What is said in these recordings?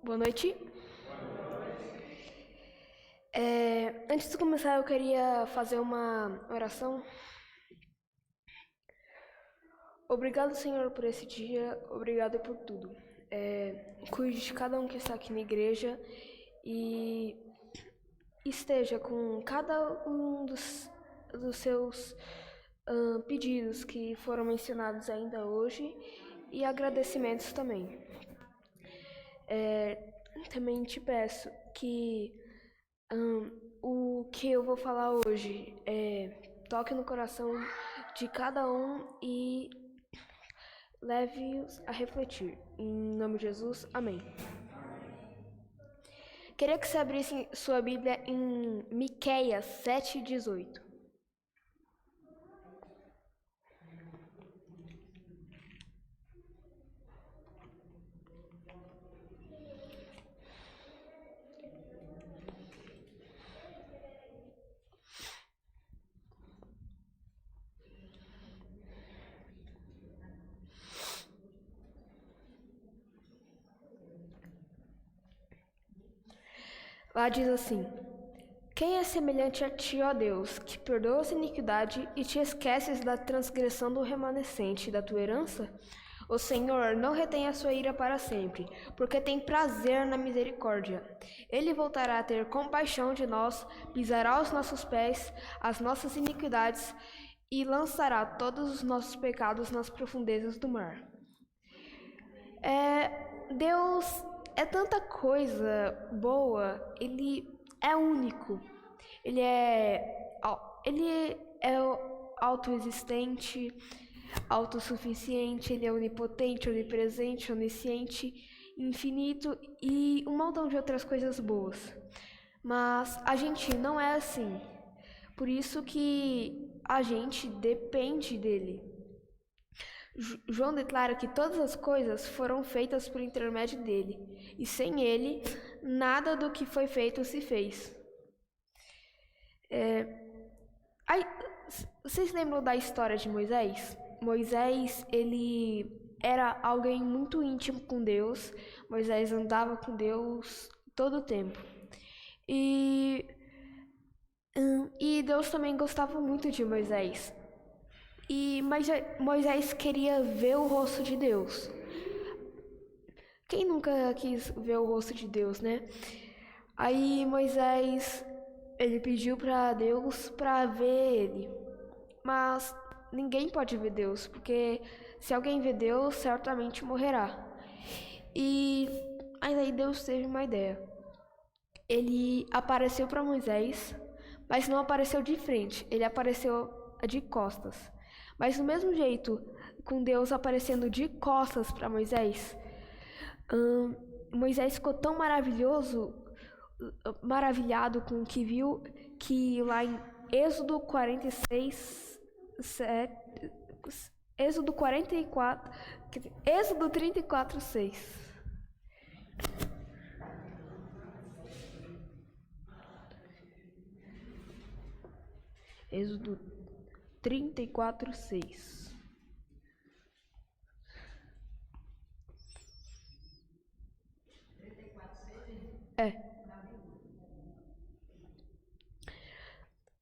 Boa noite. Antes de começar, eu queria fazer uma oração. Obrigado, Senhor, por esse dia. Obrigado por tudo. Cuide de cada um que está aqui na igreja e esteja com cada um dos seus pedidos que foram mencionados ainda hoje e agradecimentos também. Também te peço que o que eu vou falar hoje toque no coração de cada um e leve-os a refletir. Em nome de Jesus, amém. Queria que você abrisse sua Bíblia em Miqueias 7:18. Lá diz assim: Quem é semelhante a ti, ó Deus, que perdoas a iniquidade e te esqueces da transgressão do remanescente da tua herança? O Senhor não retém a sua ira para sempre, porque tem prazer na misericórdia. Ele voltará a ter compaixão de nós, pisará os nossos pés, as nossas iniquidades, e lançará todos os nossos pecados nas profundezas do mar. Deus é tanta coisa boa, Ele é único, Ele é autoexistente, autossuficiente, Ele é onipotente, onipresente, onisciente, infinito e um montão de outras coisas boas. Mas a gente não é assim, por isso que a gente depende dele. João declara que todas as coisas foram feitas por intermédio dele, e sem ele, nada do que foi feito se fez. Vocês lembram da história de Moisés? Moisés, ele era alguém muito íntimo com Deus. Moisés andava com Deus todo o tempo. E Deus também gostava muito de Moisés. Mas Moisés queria ver o rosto de Deus. Quem nunca quis ver o rosto de Deus, né? Aí Moisés, ele pediu para Deus para ver ele. Mas ninguém pode ver Deus, porque se alguém vê Deus, certamente morrerá. E aí Deus teve uma ideia. Ele apareceu para Moisés, mas não apareceu de frente, ele apareceu de costas. Mas do mesmo jeito, com Deus aparecendo de costas para Moisés, Moisés ficou tão maravilhado com o que viu, que lá em Êxodo 46, Êxodo 34, 6. Êxodo 34, 6.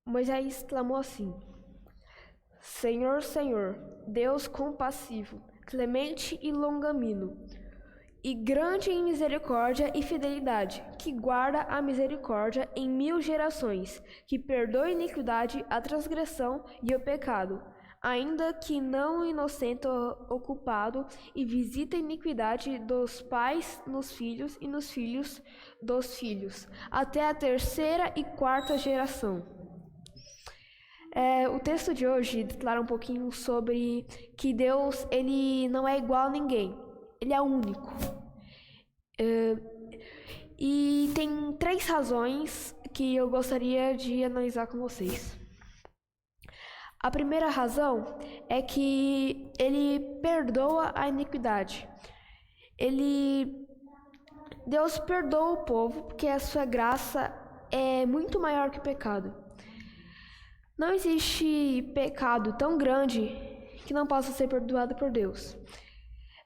Moisés clamou assim: Senhor, Senhor, Deus compassivo, clemente e longanimo, e grande em misericórdia e fidelidade, que guarda a misericórdia em 1000 gerações, que perdoa a iniquidade, a transgressão e o pecado, ainda que não inocente o culpado, e visita a iniquidade dos pais nos filhos e nos filhos dos filhos, até a 3ª e 4ª geração. O texto de hoje declara um pouquinho sobre que Deus, ele não é igual a ninguém, ele é único. E tem 3 razões que eu gostaria de analisar com vocês. A primeira razão é que ele perdoa a iniquidade. Deus perdoa o povo porque a sua graça é muito maior que o pecado. Não existe pecado tão grande que não possa ser perdoado por Deus.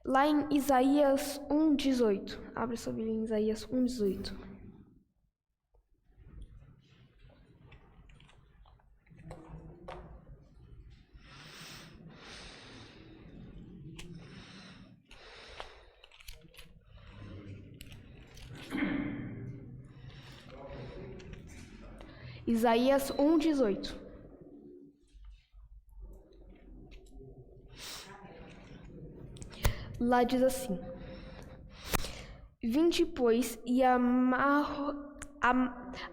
Lá em Isaías 1:18. Abre sua Bíblia em Isaías 1:18. Isaías 1:18. Lá diz assim: Vinde, pois, e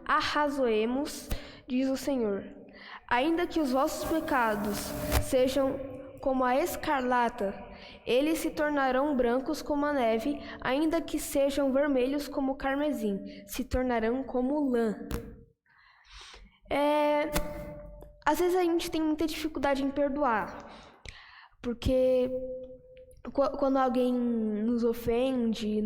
arrazoemos, diz o Senhor. Ainda que os vossos pecados sejam como a escarlata, eles se tornarão brancos como a neve, ainda que sejam vermelhos como o carmesim, se tornarão como lã. Às vezes a gente tem muita dificuldade em perdoar, porque quando alguém nos ofende,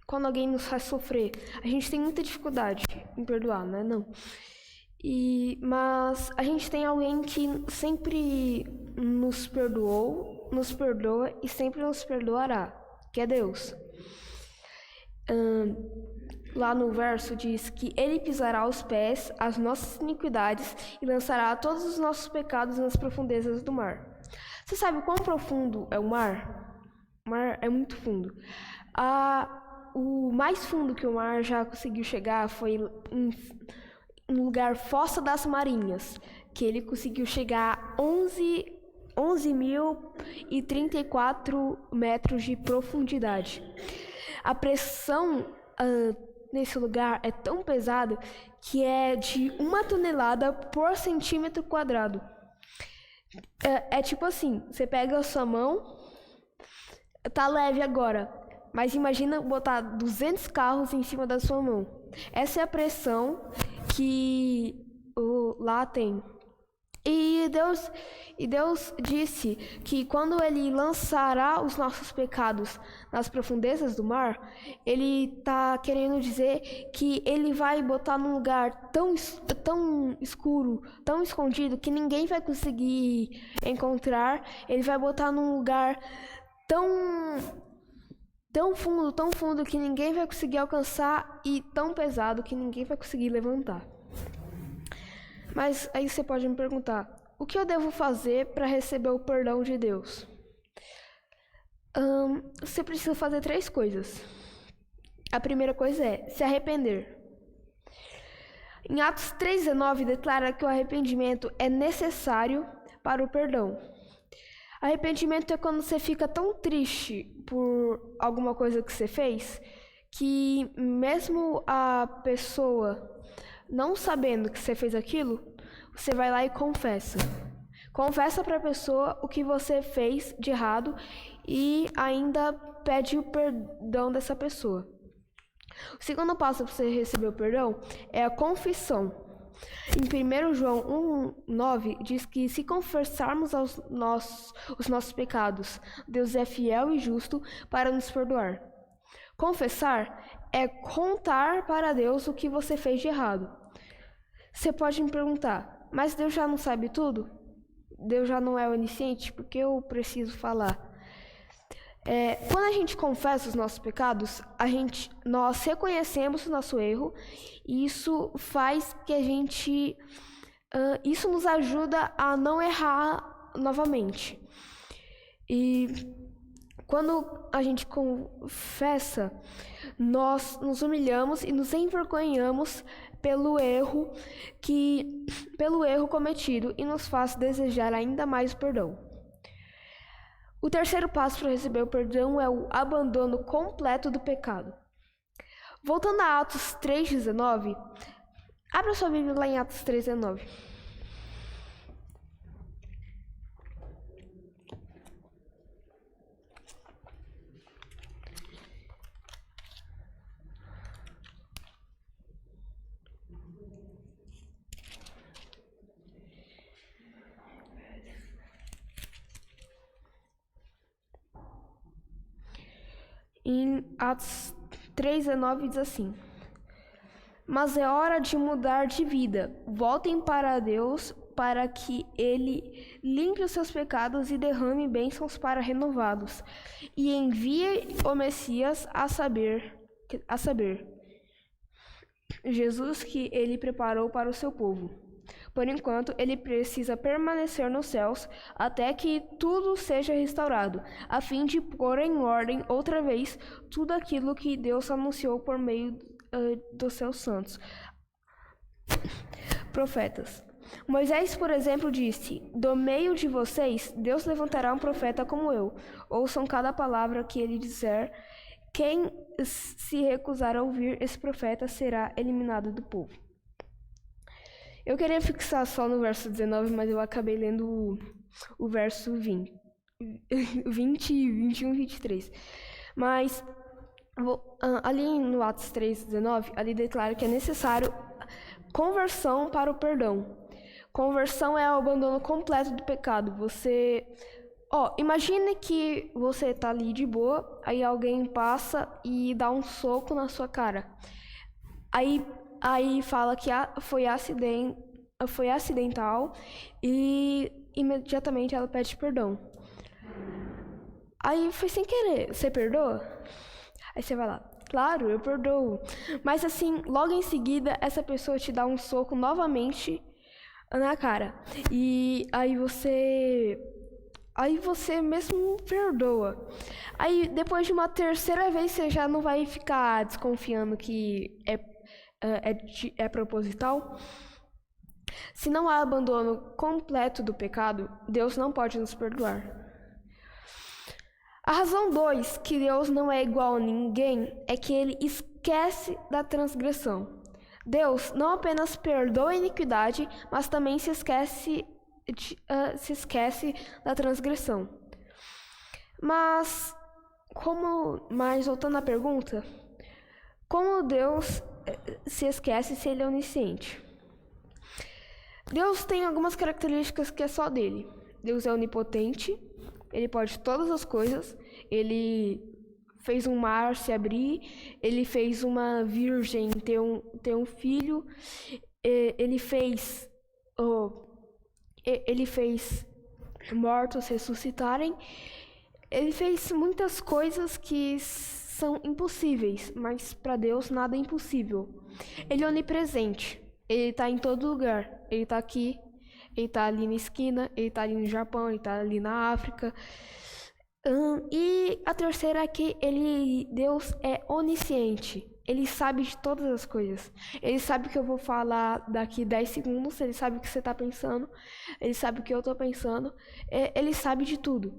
quando alguém nos faz sofrer, a gente tem muita dificuldade em perdoar, né? Não. Mas a gente tem alguém que sempre nos perdoa e sempre nos perdoará, que é Deus. Lá no verso diz que Ele pisará aos pés as nossas iniquidades e lançará todos os nossos pecados nas profundezas do mar. Você sabe quão profundo é o mar? O mar é muito fundo. O mais fundo que o mar já conseguiu chegar foi no lugar Fossa das Marinhas, que ele conseguiu chegar a 11.034 metros de profundidade. A pressão nesse lugar é tão pesada que é de 1 tonelada por centímetro quadrado. É tipo assim, você pega a sua mão, tá leve agora, mas imagina botar 200 carros em cima da sua mão. Essa é a pressão que lá tem. E Deus disse que quando Ele lançará os nossos pecados nas profundezas do mar, Ele está querendo dizer que Ele vai botar num lugar tão escuro, tão escondido, que ninguém vai conseguir encontrar. Ele vai botar num lugar tão fundo que ninguém vai conseguir alcançar e tão pesado que ninguém vai conseguir levantar. Mas aí você pode me perguntar, o que eu devo fazer para receber o perdão de Deus? Você precisa fazer 3 coisas. A primeira coisa é se arrepender. Em Atos 3:19 declara que o arrependimento é necessário para o perdão. Arrependimento é quando você fica tão triste por alguma coisa que você fez, que mesmo a pessoa não sabendo que você fez aquilo, você vai lá e confessa. Confessa para a pessoa o que você fez de errado e ainda pede o perdão dessa pessoa. O segundo passo para você receber o perdão é a confissão. Em 1 João 1:9 diz que se confessarmos os nossos pecados, Deus é fiel e justo para nos perdoar. Confessar é contar para Deus o que você fez de errado. Você pode me perguntar, mas Deus já não sabe tudo? Deus já não é onisciente? Por que eu preciso falar? Quando a gente confessa os nossos pecados, nós reconhecemos o nosso erro e isso faz que isso nos ajuda a não errar novamente. E quando a gente confessa, nós nos humilhamos e nos envergonhamos pelo erro cometido e nos faz desejar ainda mais perdão. O terceiro passo para receber o perdão é o abandono completo do pecado. Voltando a Atos 3:19, abra sua Bíblia lá em Atos 3:19. Em Atos 3:19 diz assim: Mas é hora de mudar de vida. Voltem para Deus, para que ele limpe os seus pecados e derrame bênçãos para renová-los, e envie o Messias a saber, Jesus, que ele preparou para o seu povo. Por enquanto, ele precisa permanecer nos céus até que tudo seja restaurado, a fim de pôr em ordem outra vez tudo aquilo que Deus anunciou por meio dos seus santos profetas. Moisés, por exemplo, disse: do meio de vocês, Deus levantará um profeta como eu. Ouçam cada palavra que ele disser. Quem se recusar a ouvir esse profeta será eliminado do povo. Eu queria fixar só no verso 19, mas eu acabei lendo o verso 20, 21 e 23. Mas ali no Atos 3:19, ali declara que é necessário conversão para o perdão. Conversão é o abandono completo do pecado. Imagine que você tá ali de boa, aí alguém passa e dá um soco na sua cara. Aí fala que foi acidental e imediatamente ela pede perdão. Aí foi sem querer. Você perdoa? Aí você vai lá. Claro, eu perdoo. Mas assim, logo em seguida, essa pessoa te dá um soco novamente na cara. E aí você mesmo perdoa. Aí depois de uma terceira vez, você já não vai ficar desconfiando que é proposital. Se não há abandono completo do pecado, Deus não pode nos perdoar. A razão 2, que Deus não é igual a ninguém, é que ele esquece da transgressão. Deus não apenas perdoa a iniquidade, mas também se esquece da transgressão. Mas voltando à pergunta, como Deus se esquece se ele é onisciente? Deus tem algumas características que é só dele. Deus é onipotente, ele pode todas as coisas, ele fez um mar se abrir, ele fez uma virgem ter um filho, ele fez mortos ressuscitarem, ele fez muitas coisas que são impossíveis, mas para Deus nada é impossível. Ele é onipresente, ele está em todo lugar, ele está aqui, ele está ali na esquina, ele está ali no Japão, ele está ali na África. E a terceira é que Deus é onisciente. Ele sabe de todas as coisas. Ele sabe o que eu vou falar daqui 10 segundos, ele sabe o que você está pensando, ele sabe o que eu estou pensando, ele sabe de tudo.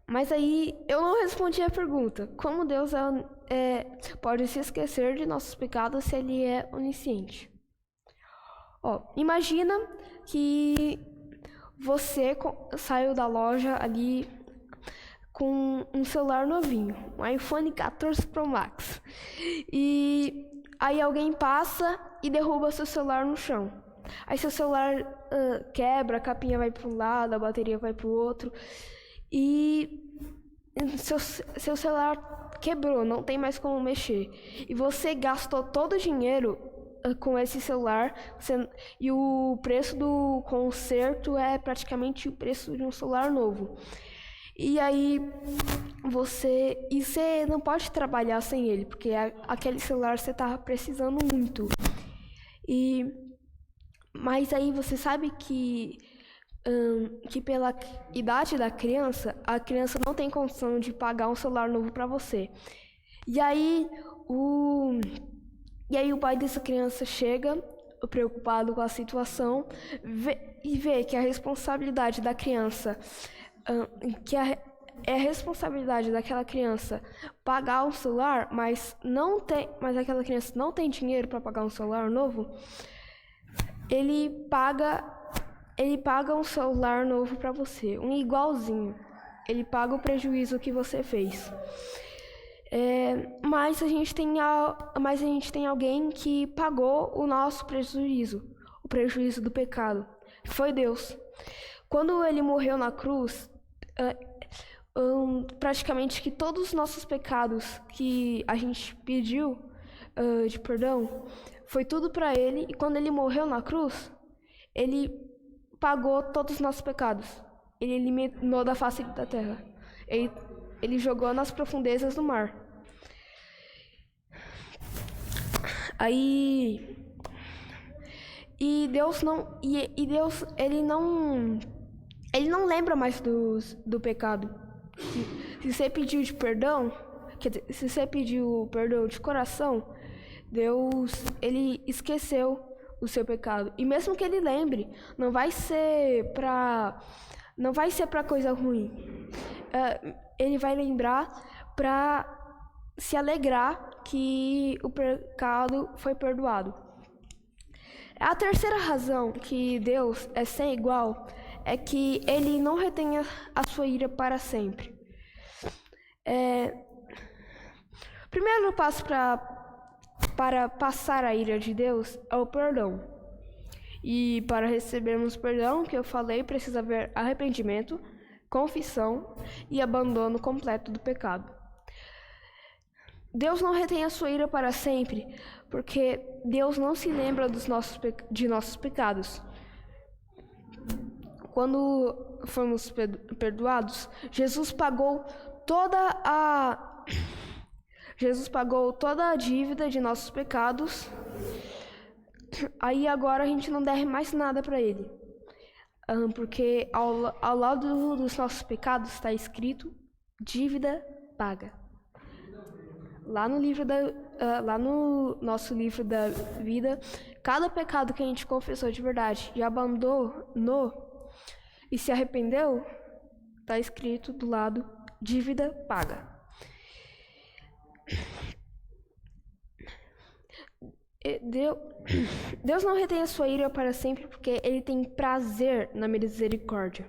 Mas aí eu não respondi a pergunta: como Deus pode se esquecer de nossos pecados se ele é onisciente? Imagina que você saiu da loja ali com um celular novinho, um iPhone 14 Pro Max, e aí alguém passa e derruba seu celular no chão. Aí seu celular quebra, a capinha vai para um lado, a bateria vai para o outro, e seu celular quebrou, não tem mais como mexer. E você gastou todo o dinheiro com esse celular, e o preço do conserto é praticamente o preço de um celular novo. E aí você não pode trabalhar sem ele, porque aquele celular você tá precisando muito. Mas aí você sabe que pela idade da criança, a criança não tem condição de pagar um celular novo para você. E aí o pai dessa criança chega, preocupado com a situação, vê que a responsabilidade da criança, é a responsabilidade daquela criança pagar um celular, mas aquela criança não tem dinheiro para pagar um celular novo. Ele paga um celular novo para você, um igualzinho. Ele paga o prejuízo que você fez. Mas a gente tem alguém que pagou o nosso prejuízo, o prejuízo do pecado. Foi Deus. Quando ele morreu na cruz, praticamente que todos os nossos pecados que a gente pediu de perdão, foi tudo para ele, e quando ele morreu na cruz, ele pagou todos os nossos pecados. Ele eliminou da face da terra. Ele jogou nas profundezas do mar. Aí e Deus não Deus ele não lembra mais do pecado. Se você pediu de perdão, quer dizer, se você pediu perdão de coração, Deus ele esqueceu o seu pecado. E mesmo que ele lembre, não vai ser para coisa ruim. Ele vai lembrar para se alegrar que o pecado foi perdoado. A terceira razão que Deus é sem igual é que ele não retém a sua ira para sempre. O primeiro passo para passar a ira de Deus é o perdão. E para recebermos perdão, que eu falei, precisa haver arrependimento, confissão e abandono completo do pecado. Deus não retém a sua ira para sempre, porque Deus não se lembra de nossos pecados. Quando fomos perdoados, Jesus pagou toda a dívida de nossos pecados. Aí agora a gente não deve mais nada para Ele, porque ao lado dos nossos pecados está escrito dívida paga. Lá no nosso livro da vida, cada pecado que a gente confessou de verdade e abandonou e se arrependeu, está escrito do lado dívida paga. Deus não retém a sua ira para sempre porque Ele tem prazer na misericórdia.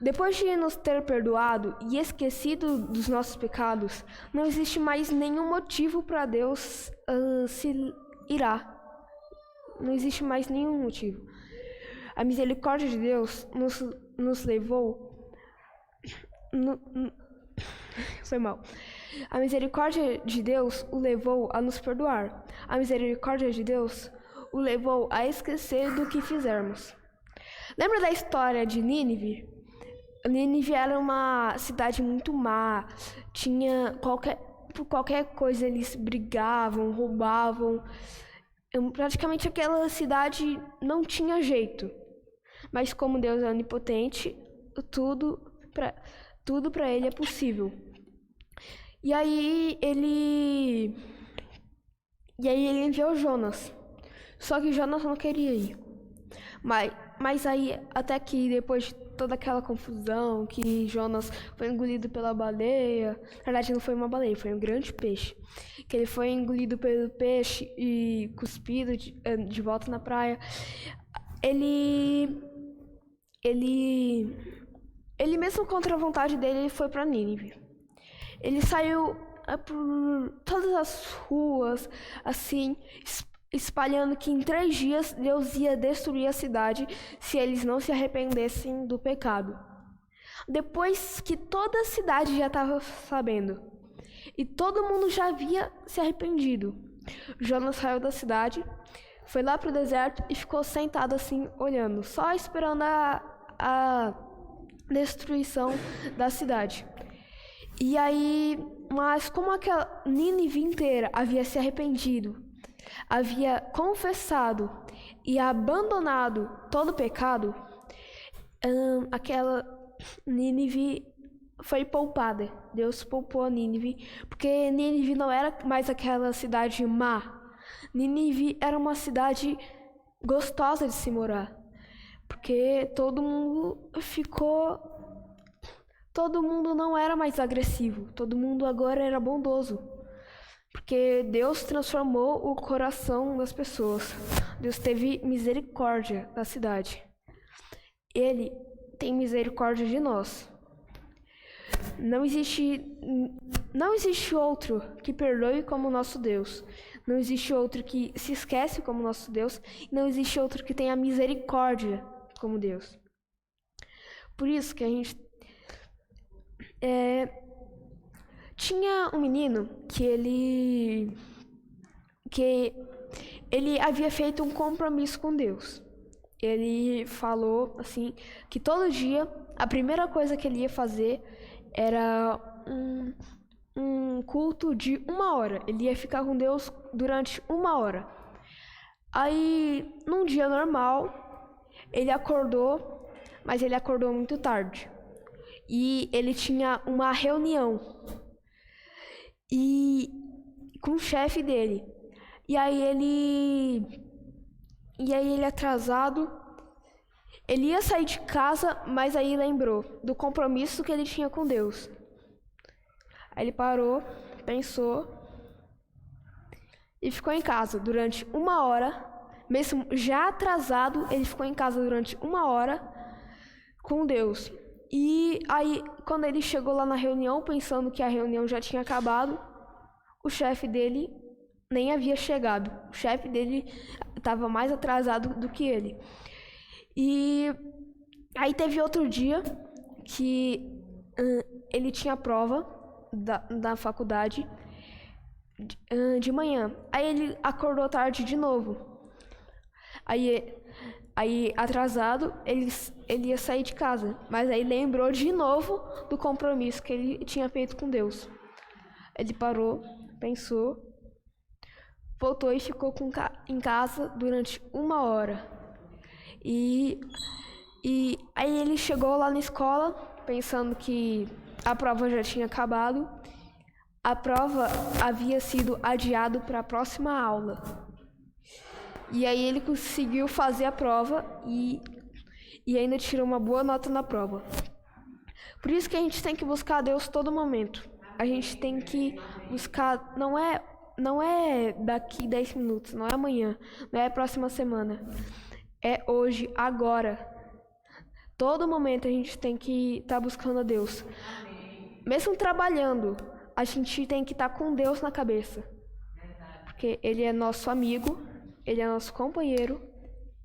Depois de nos ter perdoado e esquecido dos nossos pecados, não existe mais nenhum motivo para Deus se irar. Não existe mais nenhum motivo. A misericórdia de Deus nos levou... Foi mal. A misericórdia de Deus o levou a nos perdoar. A misericórdia de Deus o levou a esquecer do que fizermos. Lembra da história de Nínive? Nínive era uma cidade muito má. Por qualquer coisa eles brigavam, roubavam. Praticamente aquela cidade não tinha jeito. Mas como Deus é onipotente, tudo para Ele é possível. E aí ele enviou Jonas. Só que Jonas não queria ir. Mas aí, até que depois de toda aquela confusão, que Jonas foi engolido pela baleia, na verdade não foi uma baleia, foi um grande peixe, que ele foi engolido pelo peixe e cuspido de volta na praia, ele mesmo contra a vontade dele, ele foi para Nínive. Ele saiu por todas as ruas, assim, espalhando que em 3 dias Deus ia destruir a cidade se eles não se arrependessem do pecado. Depois que toda a cidade já estava sabendo e todo mundo já havia se arrependido, Jonas saiu da cidade, foi lá para o deserto e ficou sentado assim, olhando, só esperando a destruição da cidade. E aí, mas como aquela Nínive inteira havia se arrependido, havia confessado e abandonado todo o pecado, aquela Nínive foi poupada. Deus poupou a Nínive, porque Nínive não era mais aquela cidade má. Nínive era uma cidade gostosa de se morar, porque todo mundo não era mais agressivo, todo mundo agora era bondoso. Porque Deus transformou o coração das pessoas. Deus teve misericórdia da cidade. Ele tem misericórdia de nós. Não existe outro que perdoe como nosso Deus. Não existe outro que se esquece como nosso Deus. Não existe outro que tenha misericórdia como Deus. Por isso que a gente... tinha um menino que ele que ele havia feito um compromisso com Deus. Ele falou assim que todo dia a primeira coisa que ele ia fazer era um culto de 1 hora. Ele ia ficar com Deus durante 1 hora. Aí, num dia normal, ele acordou, mas ele acordou muito tarde. E ele tinha uma reunião com o chefe dele. E aí ele atrasado, ele ia sair de casa, mas aí lembrou do compromisso que ele tinha com Deus. Aí ele parou, pensou e ficou em casa durante 1 hora. Mesmo já atrasado, ele ficou em casa durante 1 hora com Deus. E aí, quando ele chegou lá na reunião, pensando que a reunião já tinha acabado, o chefe dele nem havia chegado. O chefe dele estava mais atrasado do que ele. E aí teve outro dia que ele tinha prova da faculdade de manhã. Aí ele acordou tarde de novo. Aí atrasado, ele ia sair de casa. Mas aí lembrou de novo do compromisso que ele tinha feito com Deus. Ele parou, pensou, voltou e ficou em casa durante 1 hora. E aí ele chegou lá na escola, pensando que a prova já tinha acabado. A prova havia sido adiada para a próxima aula. E aí ele conseguiu fazer a prova e ainda tirou uma boa nota na prova. Por isso que a gente tem que buscar Deus todo momento. A gente tem que buscar, não é daqui 10 minutos, não é amanhã, não é a próxima semana. É hoje, agora. Todo momento a gente tem que estar buscando a Deus. Mesmo trabalhando, a gente tem que estar com Deus na cabeça. Porque Ele é nosso amigo, Ele é nosso companheiro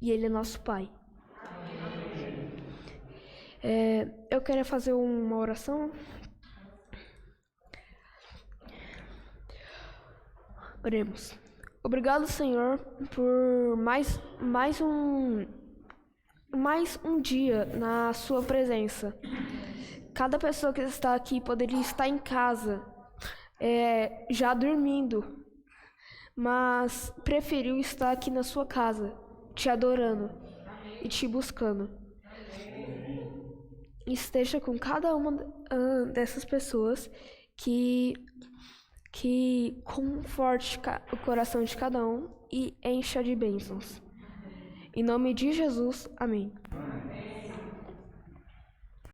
e Ele é nosso Pai. Eu quero fazer uma oração. Oremos. Obrigado, Senhor, por mais um dia na sua presença. Cada pessoa que está aqui poderia estar em casa, já dormindo, mas preferiu estar aqui na sua casa, te adorando e te buscando. Esteja com cada uma dessas pessoas que conforte o coração de cada um e encha de bênçãos. Em nome de Jesus, amém.